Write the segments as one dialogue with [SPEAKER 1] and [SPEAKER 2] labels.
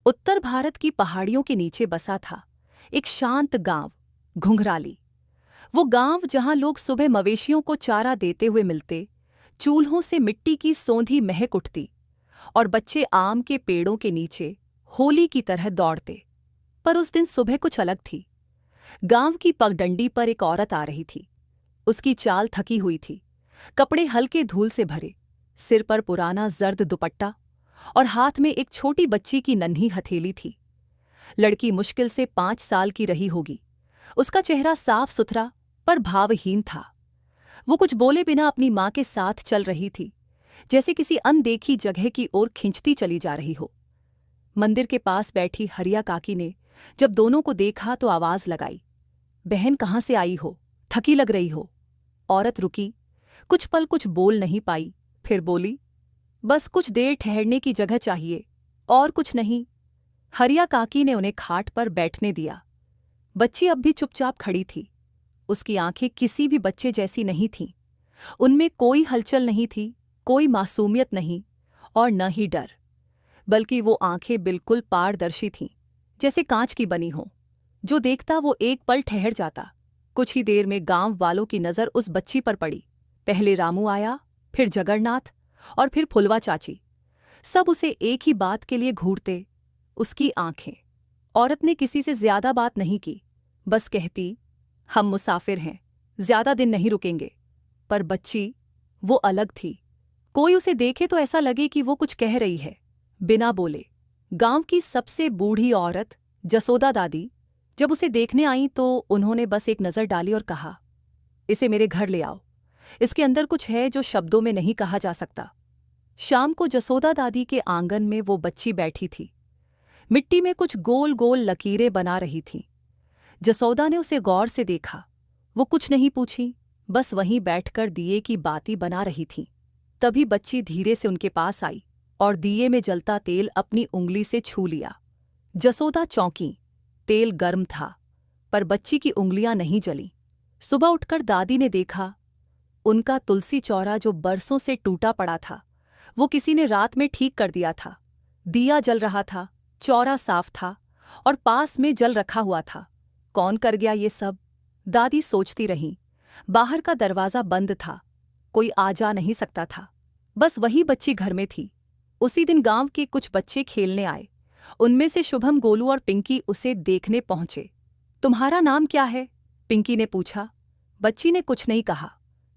[SPEAKER 1] उत्तर भारत की पहाड़ियों के नीचे बसा था एक शांत गांव, घुंघराली। वो गांव जहां लोग सुबह मवेशियों को चारा देते हुए मिलते, चूल्हों से मिट्टी की सौंधी महक उठती और बच्चे आम के पेड़ों के नीचे होली की तरह दौड़ते। पर उस दिन सुबह कुछ अलग थी। गांव की पगडंडी पर एक औरत आ रही थी। उसकी चाल थकी हुई थी, कपड़े हल्के धूल से भरे, सिर पर पुराना जर्द दुपट्टा और हाथ में एक छोटी बच्ची की नन्ही हथेली थी। लड़की मुश्किल से 5 साल की रही होगी। उसका चेहरा साफ सुथरा पर भावहीन था। वो कुछ बोले बिना अपनी माँ के साथ चल रही थी, जैसे किसी अनदेखी जगह की ओर खिंचती चली जा रही हो। मंदिर के पास बैठी हरिया काकी ने जब दोनों को देखा तो आवाज लगाई, बहन कहाँ से आई हो, थकी लग रही हो। औरत रुकी, कुछ पल कुछ बोल नहीं पाई, फिर बोली, बस कुछ देर ठहरने की जगह चाहिए, और कुछ नहीं। हरिया काकी ने उन्हें खाट पर बैठने दिया। बच्ची अब भी चुपचाप खड़ी थी। उसकी आंखें किसी भी बच्चे जैसी नहीं थीं। उनमें कोई हलचल नहीं थी, कोई मासूमियत नहीं और न ही डर, बल्कि वो आंखें बिल्कुल पारदर्शी थीं, जैसे कांच की बनी हों। जो देखता वो एक पल ठहर जाता। कुछ ही देर में गांव वालों की नज़र उस बच्ची पर पड़ी। पहले रामू आया, फिर जगन्नाथ और फिर फुलवा चाची। सब उसे एक ही बात के लिए घूरते, उसकी आंखें। औरत ने किसी से ज्यादा बात नहीं की, बस कहती, हम मुसाफिर हैं, ज्यादा दिन नहीं रुकेंगे। पर बच्ची, वो अलग थी। कोई उसे देखे तो ऐसा लगे कि वो कुछ कह रही है, बिना बोले। गांव की सबसे बूढ़ी औरत, जसोदा दादी, जब उसे देखने आई तो उन्होंने बस एक नज़र डाली और कहा, इसे मेरे घर ले आओ। इसके अंदर कुछ है जो शब्दों में नहीं कहा जा सकता। शाम को जसोदा दादी के आंगन में वो बच्ची बैठी थी। मिट्टी में कुछ गोल गोल लकीरें बना रही थी। जसोदा ने उसे गौर से देखा। वो कुछ नहीं पूछी, बस वहीं बैठकर दिए की बाती बना रही थी। तभी बच्ची धीरे से उनके पास आई और दिए में जलता तेल अपनी उंगली से छू लिया। जसोदा चौंकी। तेल गर्म था, पर बच्ची की उंगलियां नहीं जलीं। सुबह उठकर दादी ने देखा, उनका तुलसी चौरा जो बरसों से टूटा पड़ा था, वो किसी ने रात में ठीक कर दिया था। दिया जल रहा था, चौरा साफ था और पास में जल रखा हुआ था। कौन कर गया ये सब? दादी सोचती रहीं। बाहर का दरवाज़ा बंद था, कोई आ जा नहीं सकता था। बस वही बच्ची घर में थी। उसी दिन गांव के कुछ बच्चे खेलने आए। उनमें से शुभम, गोलू और पिंकी उसे देखने पहुंचे। तुम्हारा नाम क्या है? पिंकी ने पूछा। बच्ची ने कुछ नहीं कहा,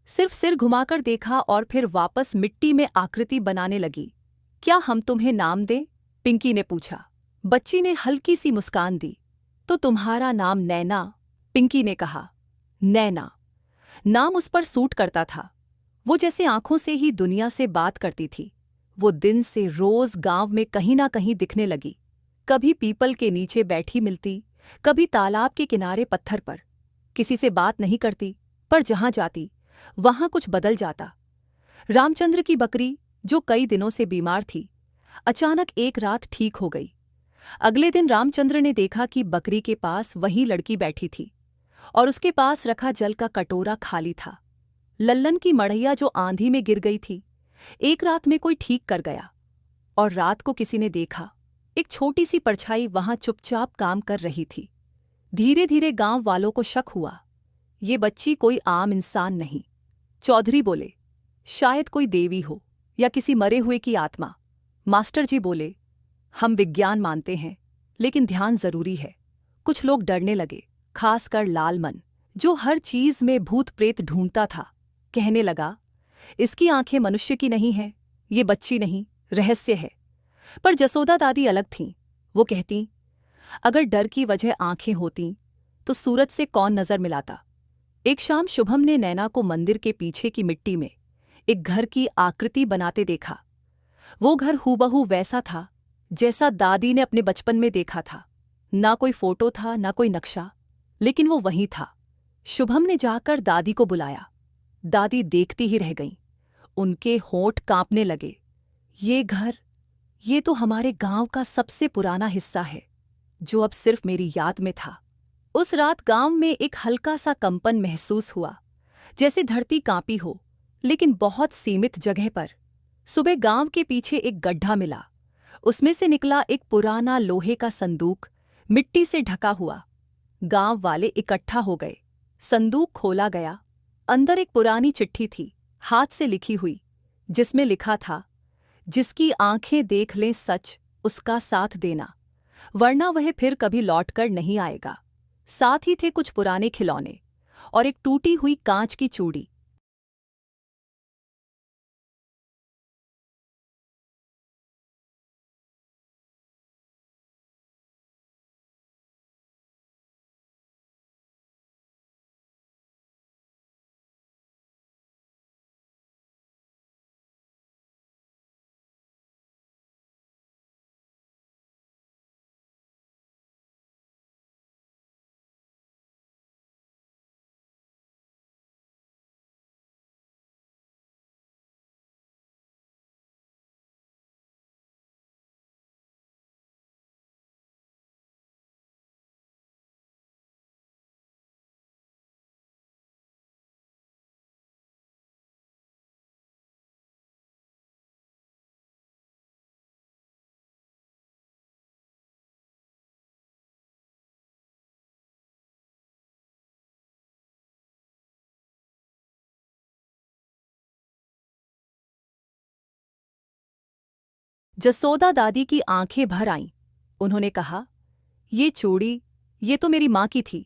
[SPEAKER 1] सिर्फ सिर घुमाकर देखा और फिर वापस मिट्टी में आकृति बनाने लगी। क्या हम तुम्हें नाम दें? पिंकी ने पूछा। बच्ची ने हल्की सी मुस्कान दी। तो तुम्हारा नाम नैना? पिंकी ने कहा। नैना। नाम उस पर सूट करता था। वो जैसे आंखों से ही दुनिया से बात करती थी। वो दिन से रोज गांव में कहीं ना कहीं दिखने लगी। कभी पीपल के नीचे बैठी मिलती, कभी तालाब के किनारे पत्थर पर। किसी से बात नहीं करती, पर जहां जाती वहां कुछ बदल जाता। रामचंद्र की बकरी, जो कई दिनों से बीमार थी, अचानक एक रात ठीक हो गई। अगले दिन रामचंद्र ने देखा कि बकरी के पास वही लड़की बैठी थी और उसके पास रखा जल का कटोरा खाली था। लल्लन की मड़ैया जो आंधी में गिर गई थी, एक रात में कोई ठीक कर गया। और रात को किसी ने देखा, एक छोटी सी परछाई वहां चुपचाप काम कर रही थी। धीरे धीरे गांव वालों को शक हुआ, ये बच्ची कोई आम इंसान नहीं। चौधरी बोले, शायद कोई देवी हो या किसी मरे हुए की आत्मा। मास्टर जी बोले, हम विज्ञान मानते हैं, लेकिन ध्यान जरूरी है। कुछ लोग डरने लगे, खासकर लालमन, जो हर चीज में भूत प्रेत ढूंढता था। कहने लगा, इसकी आंखें मनुष्य की नहीं हैं, ये बच्ची नहीं, रहस्य है। पर जसोदा दादी अलग थीं। वो कहती, अगर डर की वजह आंखें होतीं तो सूरज से कौन नजर मिलाता। एक शाम शुभम ने नैना को मंदिर के पीछे की मिट्टी में एक घर की आकृति बनाते देखा। वो घर हूबहू वैसा था जैसा दादी ने अपने बचपन में देखा था। ना कोई फोटो था, ना कोई नक्शा, लेकिन वो वहीं था। शुभम ने जाकर दादी को बुलाया। दादी देखती ही रह गईं। उनके होंठ कांपने लगे। ये घर, ये तो हमारे गांव का सबसे पुराना हिस्सा है, जो अब सिर्फ मेरी याद में था। उस रात गांव में एक हल्का सा कंपन महसूस हुआ, जैसे धरती कांपी हो, लेकिन बहुत सीमित जगह पर। सुबह गांव के पीछे एक गड्ढा मिला। उसमें से निकला एक पुराना लोहे का संदूक, मिट्टी से ढका हुआ। गांव वाले इकट्ठा हो गए। संदूक खोला गया। अंदर एक पुरानी चिट्ठी थी, हाथ से लिखी हुई, जिसमें लिखा था, जिसकी आंखें देख लें सच, उसका साथ देना, वरना वह फिर कभी लौटकर नहीं आएगा। साथ ही थे कुछ पुराने खिलौने और एक टूटी हुई कांच की चूड़ी। जसोदा दादी की आंखें भर आईं। उन्होंने कहा, ये चूड़ी, ये तो मेरी माँ की थी।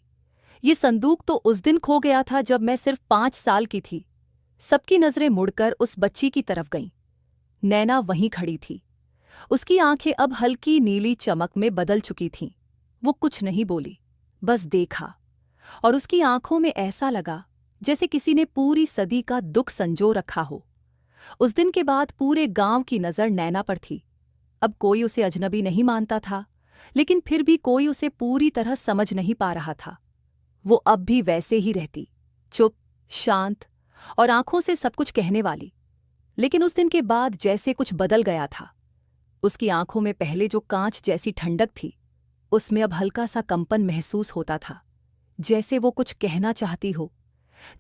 [SPEAKER 1] ये संदूक तो उस दिन खो गया था जब मैं सिर्फ 5 साल की थी। सबकी नजरें मुड़कर उस बच्ची की तरफ गईं। नैना वहीं खड़ी थी। उसकी आंखें अब हल्की नीली चमक में बदल चुकी थीं। वो कुछ नहीं बोली, बस देखा, और उसकी आंखों में ऐसा लगा जैसे किसी ने पूरी सदी का दुख संजो रखा हो। उस दिन के बाद पूरे गांव की नजर नैना पर थी। अब कोई उसे अजनबी नहीं मानता था, लेकिन फिर भी कोई उसे पूरी तरह समझ नहीं पा रहा था। वो अब भी वैसे ही रहती, चुप, शांत और आंखों से सब कुछ कहने वाली। लेकिन उस दिन के बाद जैसे कुछ बदल गया था। उसकी आंखों में पहले जो कांच जैसी ठंडक थी, उसमें अब हल्का सा कंपन महसूस होता था, जैसे वो कुछ कहना चाहती हो,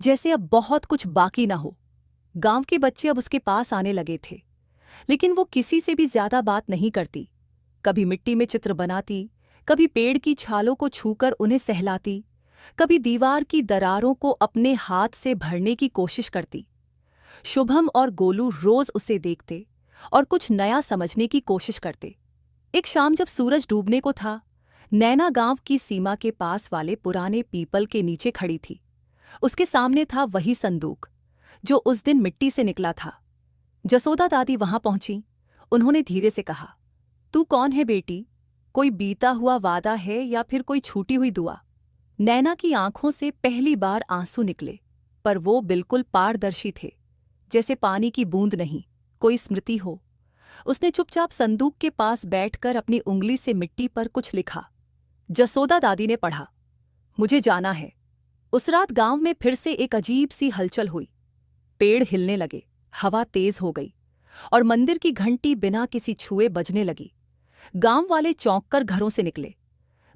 [SPEAKER 1] जैसे अब बहुत कुछ बाकी ना हो। गांव के बच्चे अब उसके पास आने लगे थे, लेकिन वो किसी से भी ज्यादा बात नहीं करती। कभी मिट्टी में चित्र बनाती, कभी पेड़ की छालों को छूकर उन्हें सहलाती, कभी दीवार की दरारों को अपने हाथ से भरने की कोशिश करती। शुभम और गोलू रोज उसे देखते और कुछ नया समझने की कोशिश करते। एक शाम जब सूरज डूबने को था, नैना गांव की सीमा के पास वाले पुराने पीपल के नीचे खड़ी थी। उसके सामने था वही संदूक जो उस दिन मिट्टी से निकला था। जसोदा दादी वहां पहुंची। उन्होंने धीरे से कहा, तू कौन है बेटी? कोई बीता हुआ वादा है या फिर कोई छूटी हुई दुआ? नैना की आंखों से पहली बार आंसू निकले, पर वो बिल्कुल पारदर्शी थे, जैसे पानी की बूंद नहीं, कोई स्मृति हो। उसने चुपचाप संदूक के पास बैठकर अपनी उंगली से मिट्टी पर कुछ लिखा। जसोदा दादी ने पढ़ा, मुझे जाना है। उस रात गांव में फिर से एक अजीब सी हलचल हुई। पेड़ हिलने लगे, हवा तेज हो गई और मंदिर की घंटी बिना किसी छुए बजने लगी। गांव वाले चौंक कर घरों से निकले।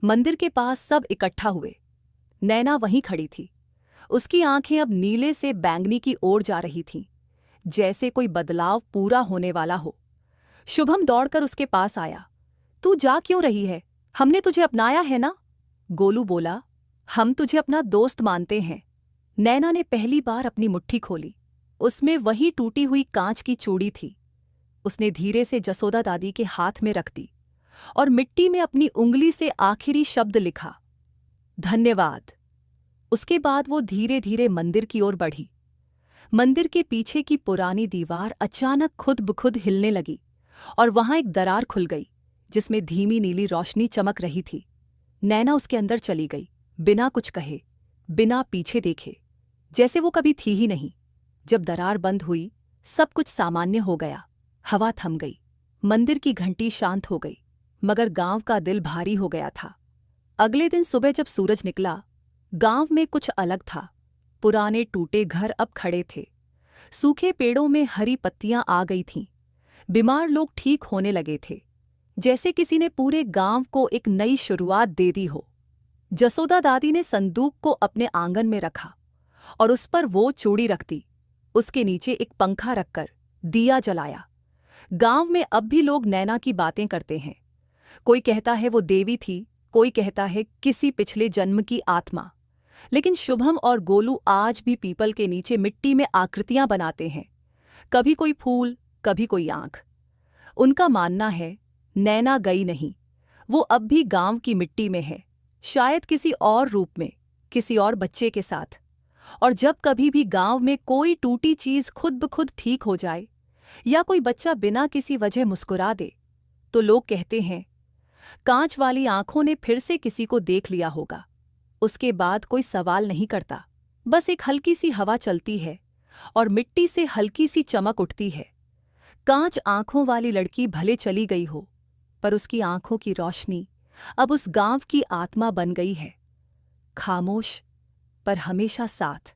[SPEAKER 1] मंदिर के पास सब इकट्ठा हुए। नैना वहीं खड़ी थी। उसकी आंखें अब नीले से बैंगनी की ओर जा रही थीं, जैसे कोई बदलाव पूरा होने वाला हो। शुभम दौड़कर उसके पास आया। तू जा क्यों रही है? हमने तुझे अपनाया है ना? गोलू बोला, हम तुझे अपना दोस्त मानते हैं। नैना ने पहली बार अपनी मुट्ठी खोली। उसमें वही टूटी हुई कांच की चूड़ी थी। उसने धीरे से जसोदा दादी के हाथ में रख दी और मिट्टी में अपनी उंगली से आखिरी शब्द लिखा, धन्यवाद। उसके बाद वो धीरे धीरे मंदिर की ओर बढ़ी। मंदिर के पीछे की पुरानी दीवार अचानक खुद ब खुद हिलने लगी और वहां एक दरार खुल गई, जिसमें धीमी नीली रोशनी चमक रही थी। नैना उसके अंदर चली गई, बिना कुछ कहे, बिना पीछे देखे, जैसे वो कभी थी ही नहीं। जब दरार बंद हुई, सब कुछ सामान्य हो गया। हवा थम गई, मंदिर की घंटी शांत हो गई, मगर गांव का दिल भारी हो गया था। अगले दिन सुबह जब सूरज निकला, गांव में कुछ अलग था। पुराने टूटे घर अब खड़े थे। सूखे पेड़ों में हरी पत्तियां आ गई थीं। बीमार लोग ठीक होने लगे थे, जैसे किसी ने पूरे गांव को एक नई शुरुआत दे दी हो। जसोदा दादी ने संदूक को अपने आंगन में रखा और उस पर वो चूड़ी रख दी। उसके नीचे एक पंखा रखकर दिया जलाया। गांव में अब भी लोग नैना की बातें करते हैं। कोई कहता है वो देवी थी, कोई कहता है किसी पिछले जन्म की आत्मा। लेकिन शुभम और गोलू आज भी पीपल के नीचे मिट्टी में आकृतियां बनाते हैं, कभी कोई फूल, कभी कोई आंख। उनका मानना है नैना गई नहीं, वो अब भी गांव की मिट्टी में है, शायद किसी और रूप में, किसी और बच्चे के साथ। और जब कभी भी गांव में कोई टूटी चीज खुद ब खुद ठीक हो जाए या कोई बच्चा बिना किसी वजह मुस्कुरा दे, तो लोग कहते हैं कांच वाली आंखों ने फिर से किसी को देख लिया होगा। उसके बाद कोई सवाल नहीं करता, बस एक हल्की सी हवा चलती है और मिट्टी से हल्की सी चमक उठती है। कांच आंखों वाली लड़की भले चली गई हो, पर उसकी आंखों की रोशनी अब उस गांव की आत्मा बन गई है, खामोश पर हमेशा साथ।